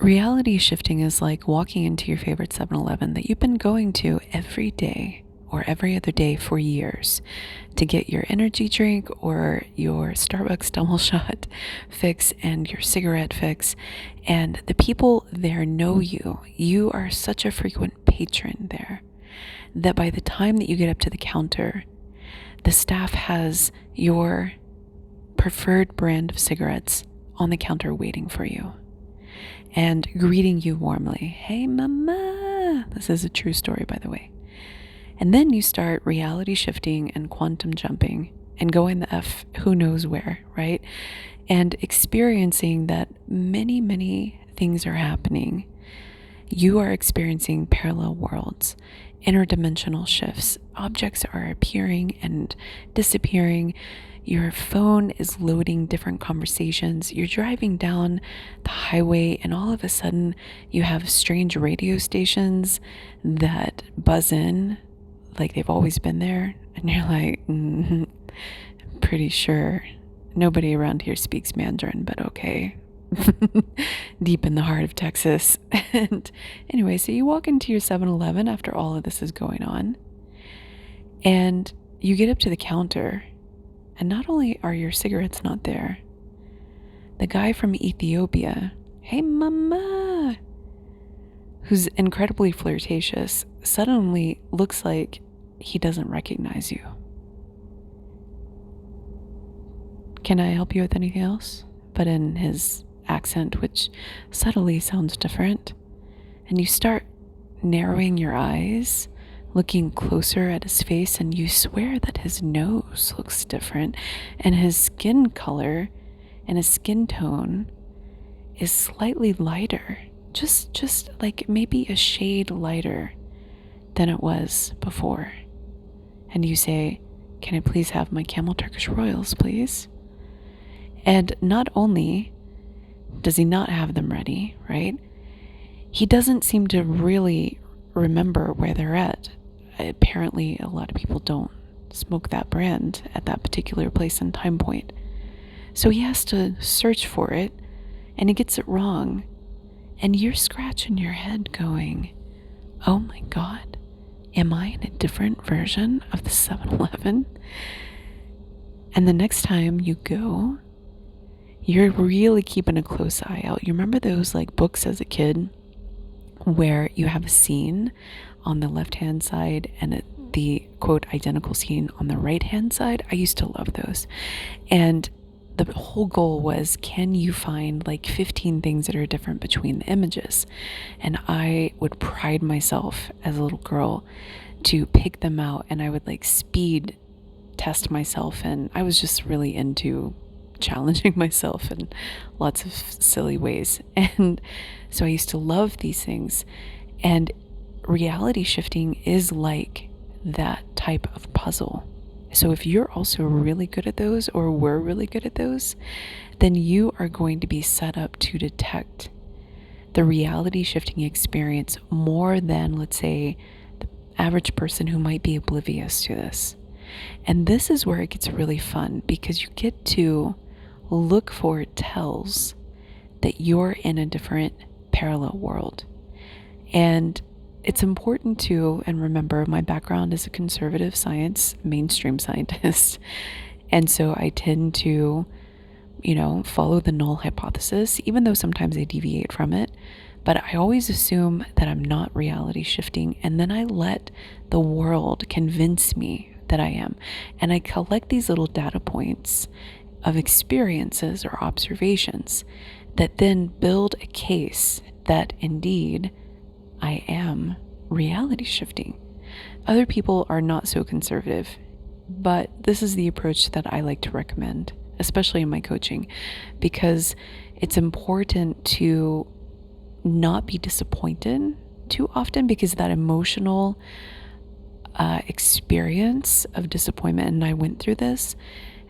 Reality shifting is like walking into your favorite 7-Eleven that you've been going to every day or every other day for years to get your energy drink or your Starbucks double shot fix and your cigarette fix. And the people there know you. You are such a frequent patron there that by the time that you get up to the counter, the staff has your preferred brand of cigarettes on the counter waiting for you and greeting you warmly. Hey, mama. This is a true story, by the way. And then you start reality shifting and quantum jumping and going the F who knows where, right? And experiencing that many, many things are happening. You are experiencing parallel worlds, interdimensional shifts. Objects are appearing and disappearing. Your phone is loading different conversations. You're driving down the highway, and all of a sudden, you have strange radio stations that buzz in like they've always been there. And you're like, pretty sure nobody around here speaks Mandarin, but okay. Deep in the heart of Texas. And anyway, so you walk into your 7-Eleven after all of this is going on, and you get up to the counter, and not only are your cigarettes not there, the guy from Ethiopia, hey mama, who's incredibly flirtatious, suddenly looks like he doesn't recognize you. Can I help you with anything else? But in his accent, which subtly sounds different. And you start narrowing your eyes, looking closer at his face, and you swear that his nose looks different, and his skin color and his skin tone is slightly lighter, just like maybe a shade lighter than it was before. And you say, can I please have my Camel Turkish Royals, please? And not only does he not have them ready, right? He doesn't seem to really remember where they're at. Apparently, a lot of people don't smoke that brand at that particular place and time point. So he has to search for it, and he gets it wrong. And you're scratching your head going, oh my God, am I in a different version of the 7-Eleven? And the next time you go, you're really keeping a close eye out. You remember those like books as a kid where you have a scene on the left-hand side and the quote identical scene on the right-hand side? I used to love those. And the whole goal was, can you find like 15 things that are different between the images? And I would pride myself as a little girl to pick them out, and I would like speed test myself, and I was just really into challenging myself in lots of silly ways. And so I used to love these things, and reality shifting is like that type of puzzle. So if you're also really good at those, or were really good at those, then you are going to be set up to detect the reality shifting experience more than, let's say, the average person who might be oblivious to this. And this is where it gets really fun, because you get to look for tells that you're in a different parallel world. And it's important to, and remember, my background is a conservative science, mainstream scientist. And so I tend to, follow the null hypothesis, even though sometimes I deviate from it. But I always assume that I'm not reality shifting. And then I let the world convince me that I am. And I collect these little data points of experiences or observations that then build a case that indeed I am reality shifting. Other people are not so conservative, but this is the approach that I like to recommend, especially in my coaching, because it's important to not be disappointed too often, because that emotional experience of disappointment, and I went through this,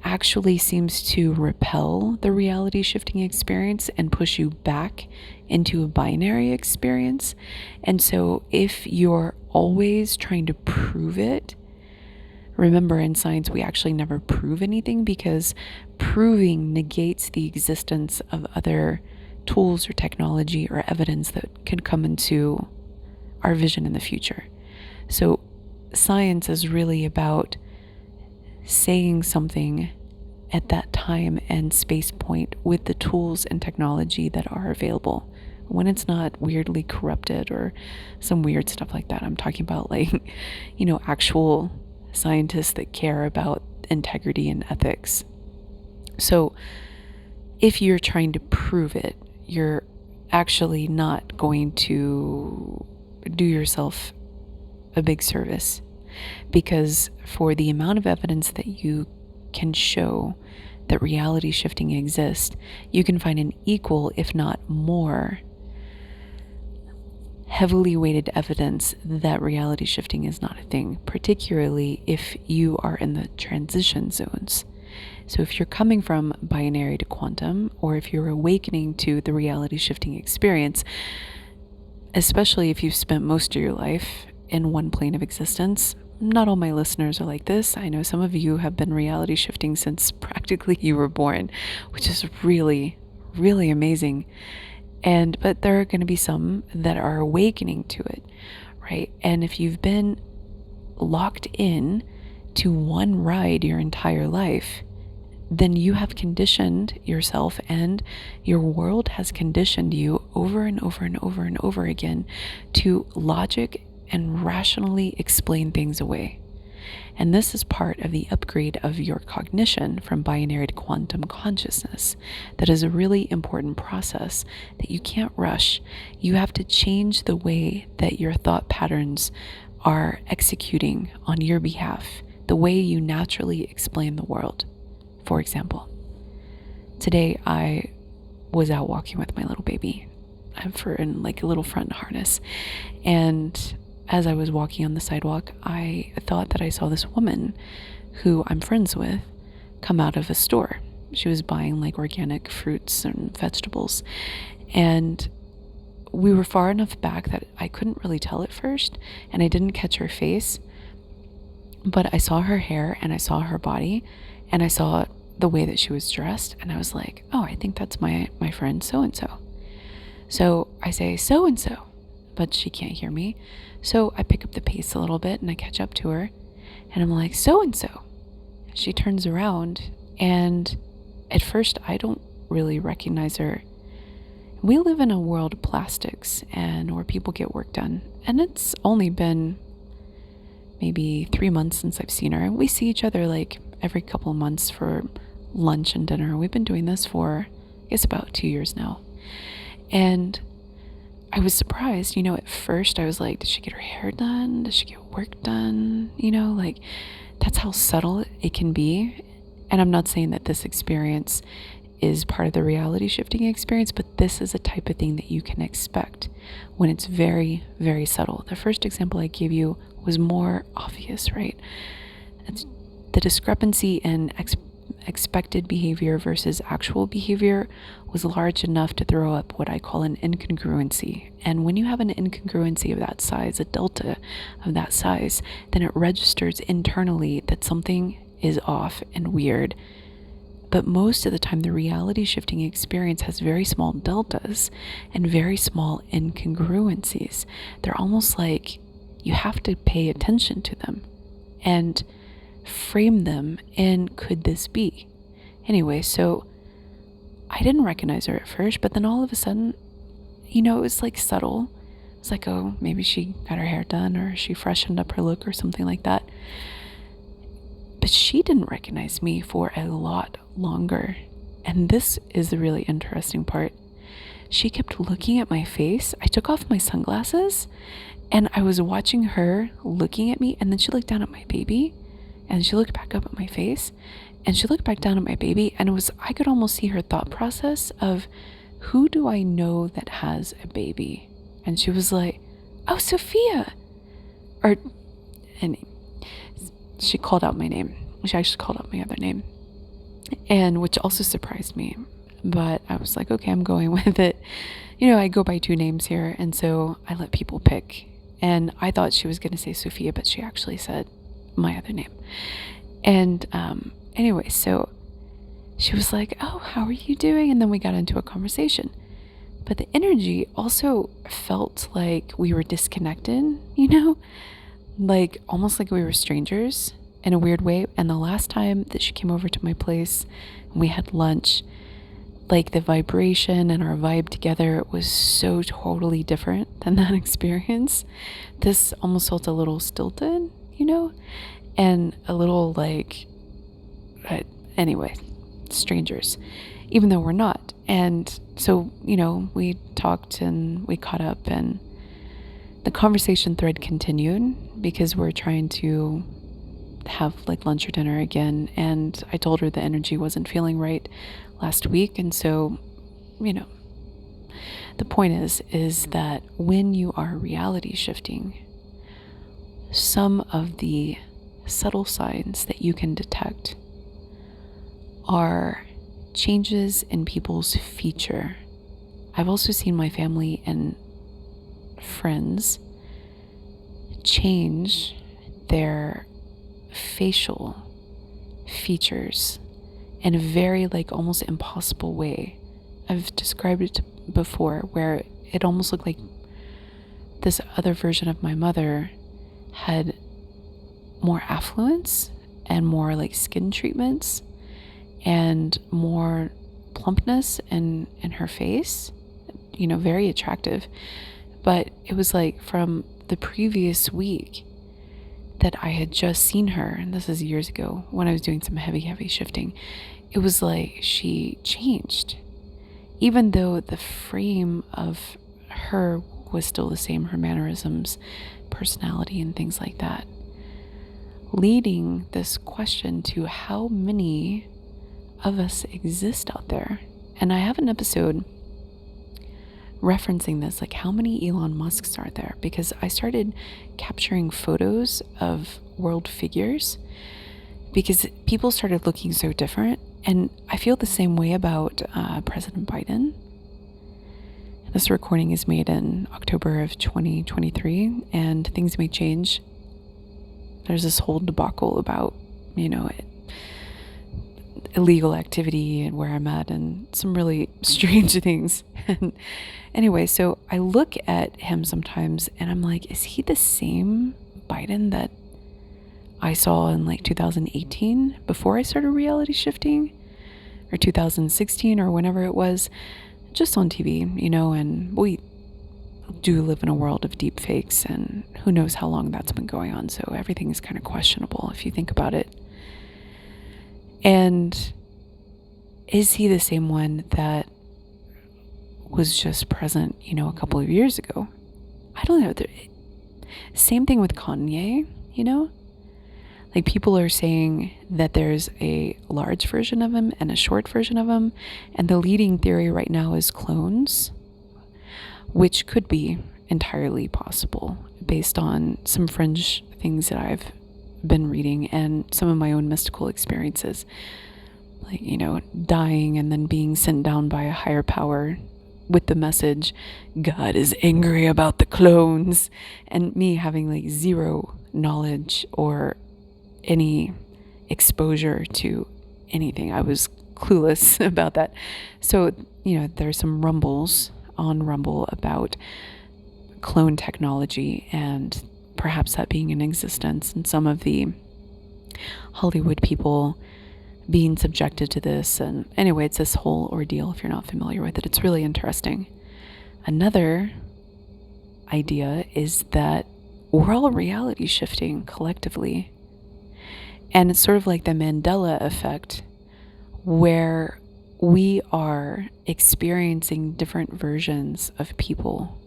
actually seems to repel the reality shifting experience and push you back into a binary experience. And so if you're always trying to prove it, remember, in science we actually never prove anything, because proving negates the existence of other tools or technology or evidence that can come into our vision in the future. So science is really about saying something at that time and space point with the tools and technology that are available, when it's not weirdly corrupted or some weird stuff like that. I'm talking about actual scientists that care about integrity and ethics. So if you're trying to prove it, you're actually not going to do yourself a big service, because for the amount of evidence that you can show that reality shifting exists, you can find an equal, if not more, heavily weighted evidence that reality shifting is not a thing, particularly if you are in the transition zones. So if you're coming from binary to quantum, or if you're awakening to the reality shifting experience, especially if you've spent most of your life in one plane of existence. Not all my listeners are like this. I know some of you have been reality shifting since practically you were born, which is really, really amazing. But there are going to be some that are awakening to it, right? And if you've been locked in to one ride your entire life, then you have conditioned yourself, and your world has conditioned you over and over and over and over again to logic and rationally explain things away. And this is part of the upgrade of your cognition from binary to quantum consciousness. That is a really important process that you can't rush. You have to change the way that your thought patterns are executing on your behalf, the way you naturally explain the world. For example, today I was out walking with my little baby in like a little front harness, and as I was walking on the sidewalk, I thought that I saw this woman who I'm friends with come out of a store. She was buying like organic fruits and vegetables, and we were far enough back that I couldn't really tell at first, and I didn't catch her face, but I saw her hair and I saw her body, and I saw the way that she was dressed, and I was like, oh, I think that's my friend so-and-so. So I say, so-and-so, but she can't hear me. So I pick up the pace a little bit and I catch up to her, and I'm like, so-and-so. She turns around, and at first I don't really recognize her. We live in a world of plastics and where people get work done, and it's only been maybe 3 months since I've seen her. We see each other like every couple of months for lunch and dinner. We've been doing this for, I guess, about 2 years now. And I was surprised, at first I was like, did she get her hair done? Did she get work done? That's how subtle it can be. And I'm not saying that this experience is part of the reality shifting experience, but this is a type of thing that you can expect when it's very, very subtle. The first example I gave you was more obvious, right? It's the discrepancy in expected behavior versus actual behavior was large enough to throw up what I call an incongruency. And when you have an incongruency of that size, a delta of that size, then it registers internally that something is off and weird. But most of the time, the reality shifting experience has very small deltas and very small incongruencies. They're almost like you have to pay attention to them and frame them in, could this be? Anyway, so I didn't recognize her at first, but then all of a sudden, it was like subtle. It's like, oh, maybe she got her hair done, or she freshened up her look or something like that. But she didn't recognize me for a lot longer. And this is the really interesting part. She kept looking at my face. I took off my sunglasses and I was watching her looking at me, and then she looked down at my baby, and she looked back up at my face, and she looked back down at my baby, and I could almost see her thought process of, who do I know that has a baby? And she was like, oh, Sophia. And she called out my name. She actually called out my other name, and which also surprised me. But I was like, okay, I'm going with it. I go by 2 names here, and so I let people pick. And I thought she was going to say Sophia, but she actually said my other name. And anyway, so she was like, oh, how are you doing? And then we got into a conversation. But the energy also felt like we were disconnected, you know? Like almost like we were strangers in a weird way. And the last time that she came over to my place and we had lunch, like the vibration and our vibe together was so totally different than that experience. This almost felt a little stilted, you know? And a little like, anyway, strangers, even though we're not. And so, you know, we talked and we caught up, and the conversation thread continued because we're trying to have like lunch or dinner again. And I told her the energy wasn't feeling right last week. And so, you know, the point is that when you are reality shifting, some of the subtle signs that you can detect are changes in people's feature. I've also seen my family and friends change their facial features in a very like almost impossible way. I've described it before where it almost looked like this other version of my mother had more affluence and more like skin treatments and more plumpness in her face, you know, very attractive. But it was like from the previous week that I had just seen her, and this is years ago when I was doing some heavy shifting, it was like she changed. Even though the frame of her was still the same, her mannerisms, personality, and things like that, leading this question to how many of us exist out there. And I have an episode referencing this, like how many Elon Musks are there, because I started capturing photos of world figures because people started looking so different. And I feel the same way about President Biden. This recording is made in October of 2023, and things may change. There's this whole debacle about, you know, illegal activity and where I'm at and some really strange things. And anyway, so I look at him sometimes and I'm like, is he the same Biden that I saw in like 2018 before I started reality shifting, or 2016 or whenever it was, just on TV, you know? And we do live in a world of deep fakes, and who knows how long that's been going on. So everything is kind of questionable if you think about it. And is he the same one that was just present, you know, a couple of years ago? I don't know. Same thing with Kanye, you know? Like people are saying that there's a large version of him and a short version of him. And the leading theory right now is clones, which could be entirely possible based on some fringe things that I've been reading and some of my own mystical experiences. Like, you know, dying and then being sent down by a higher power with the message, God is angry about the clones, and me having like zero knowledge or any exposure to anything. I was clueless about that. So, you know, there's some rumbles on Rumble about clone technology and perhaps that being in existence, and some of the Hollywood people being subjected to this. And anyway, it's this whole ordeal. If you're not familiar with it, it's really interesting. Another idea is that we're all reality shifting collectively. And it's sort of like the Mandela effect, where we are experiencing different versions of people.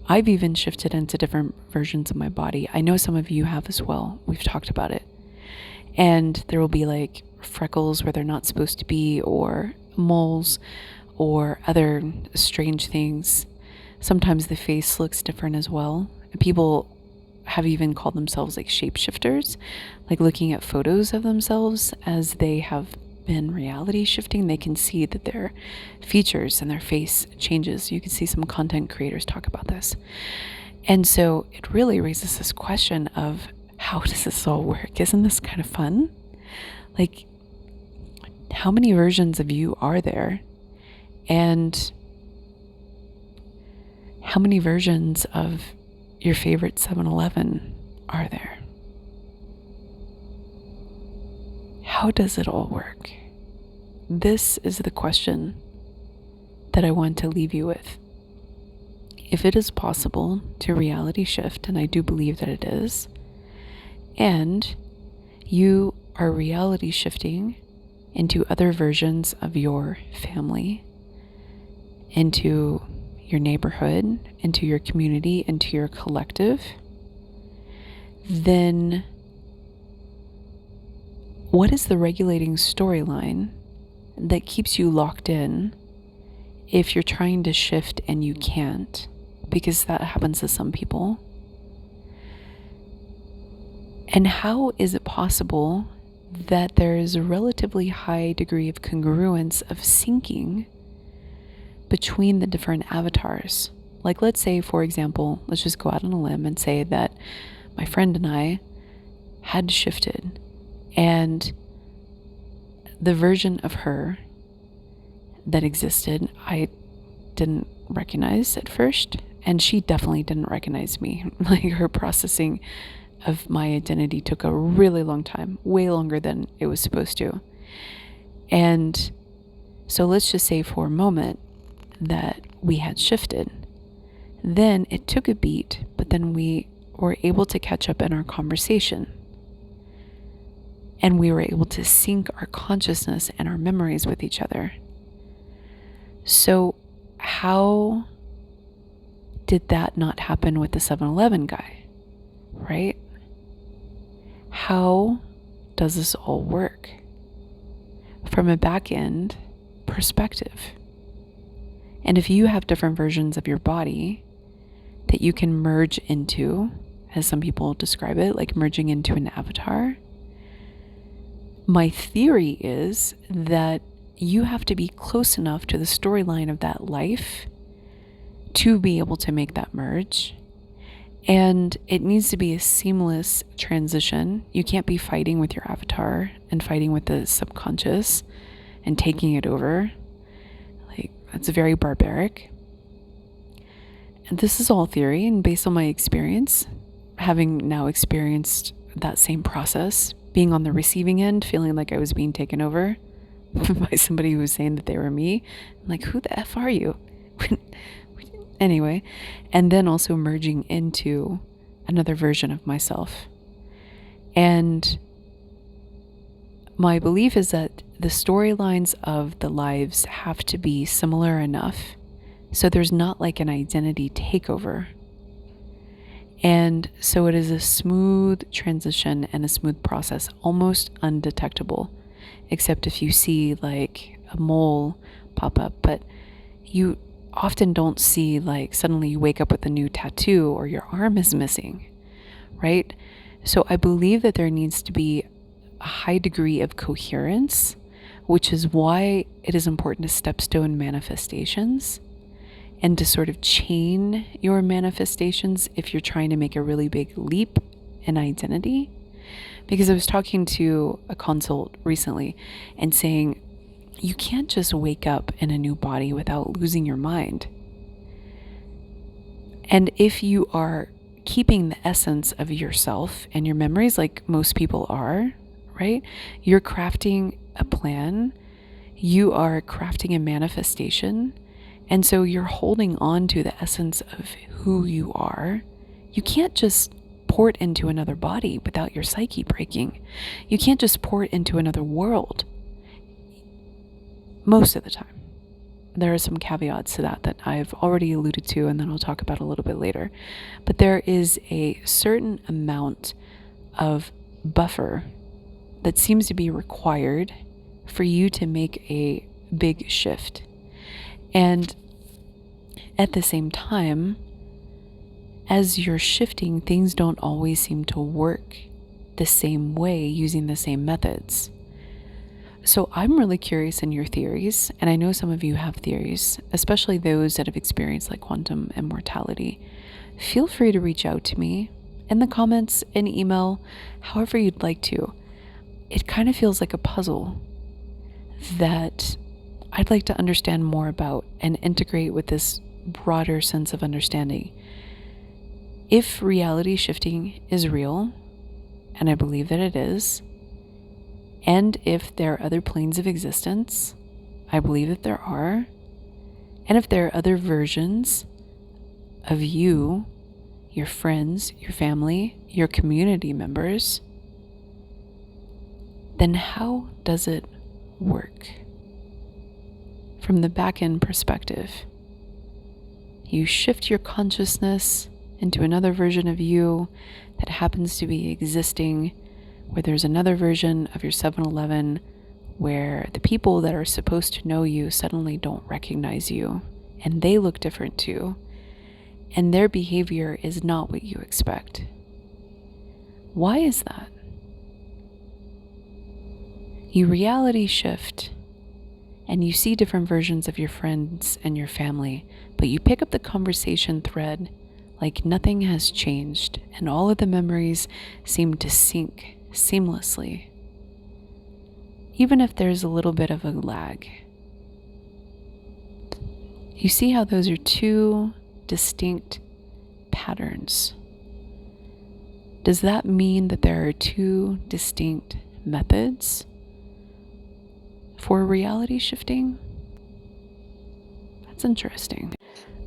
I've even shifted into different versions of my body. I know some of you have as well. We've talked about it. And there will be like freckles where they're not supposed to be, or moles, or other strange things. Sometimes the face looks different as well. People have even called themselves like shapeshifters, like looking at photos of themselves as they have been reality shifting. They can see that their features and their face changes. You can see some content creators talk about this. And so it really raises this question of, how does this all work? Isn't this kind of fun? Like, how many versions of you are there? And How many versions of your favorite 7-Eleven are there? How does it all work? This is the question that I want to leave you with. If it is possible to reality shift, and I do believe that it is, and you are reality shifting into other versions of your family, into your neighborhood, into your community, into your collective, then what is the regulating storyline that keeps you locked in if you're trying to shift and you can't? Because that happens to some people. And how is it possible that there is a relatively high degree of congruence of syncing between the different avatars? Like, let's say, for example, let's just go out on a limb and say that my friend and I had shifted, and the version of her that existed, I didn't recognize at first, and she definitely didn't recognize me. Like, her processing of my identity took a really long time, way longer than it was supposed to. And so let's just say for a moment that we had shifted. Then it took a beat, but then we were able to catch up in our conversation. And we were able to sync our consciousness and our memories with each other. So how did that not happen with the 7-Eleven guy, right? How does this all work from a back end perspective? And if you have different versions of your body that you can merge into, as some people describe it, like merging into an avatar, my theory is that you have to be close enough to the storyline of that life to be able to make that merge. And it needs to be a seamless transition. You can't be fighting with your avatar and fighting with the subconscious and taking it over. Like, that's very barbaric. And this is all theory, and based on my experience, having now experienced that same process, being on the receiving end, feeling like I was being taken over by somebody who was saying that they were me. I'm like, who the F are you? Anyway, and then also merging into another version of myself. And my belief is that the storylines of the lives have to be similar enough so there's not like an identity takeover. And so it is a smooth transition and a smooth process, almost undetectable, except if you see like a mole pop up. But you often don't see, like, suddenly you wake up with a new tattoo or your arm is missing, right? So I believe that there needs to be a high degree of coherence, which is why it is important to stepstone manifestations and to sort of chain your manifestations if you're trying to make a really big leap in identity. Because I was talking to a consult recently and saying, you can't just wake up in a new body without losing your mind. And if you are keeping the essence of yourself and your memories, like most people are, right? You're crafting a plan, you are crafting a manifestation, and so you're holding on to the essence of who you are. You can't just pour it into another body without your psyche breaking. You can't just pour it into another world. Most of the time. There are some caveats to that I've already alluded to, and then I'll talk about a little bit later. But there is a certain amount of buffer that seems to be required for you to make a big shift. And at the same time, as you're shifting, things don't always seem to work the same way using the same methods. So I'm really curious in your theories, and I know some of you have theories, especially those that have experienced like quantum immortality. Feel free to reach out to me in the comments, in email, however you'd like to. It kind of feels like a puzzle that I'd like to understand more about and integrate with this broader sense of understanding. If reality shifting is real, and I believe that it is, and if there are other planes of existence, I believe that there are, and if there are other versions of you, your friends, your family, your community members, then how does it work? From the back end perspective, you shift your consciousness into another version of you that happens to be existing, where there's another version of your 7-Eleven where the people that are supposed to know you suddenly don't recognize you, and they look different too, and their behavior is not what you expect. Why is that? You reality shift and you see different versions of your friends and your family, but you pick up the conversation thread like nothing has changed, and all of the memories seem to sync seamlessly, even if there's a little bit of a lag. You see how those are two distinct patterns. Does that mean that there are two distinct methods for reality shifting? That's interesting.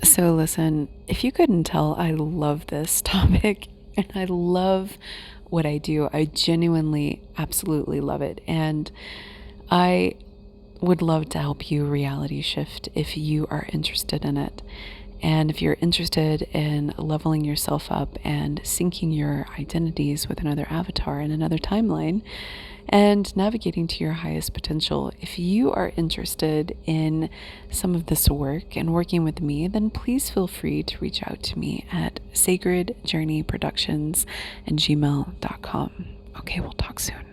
So listen, if you couldn't tell, I love this topic and I love what I do. I genuinely, absolutely love it. And I would love to help you reality shift if you are interested in it. And if you're interested in leveling yourself up and syncing your identities with another avatar in another timeline and navigating to your highest potential, if you are interested in some of this work and working with me, then please feel free to reach out to me at sacredjourneyproductions@gmail.com. Okay, we'll talk soon.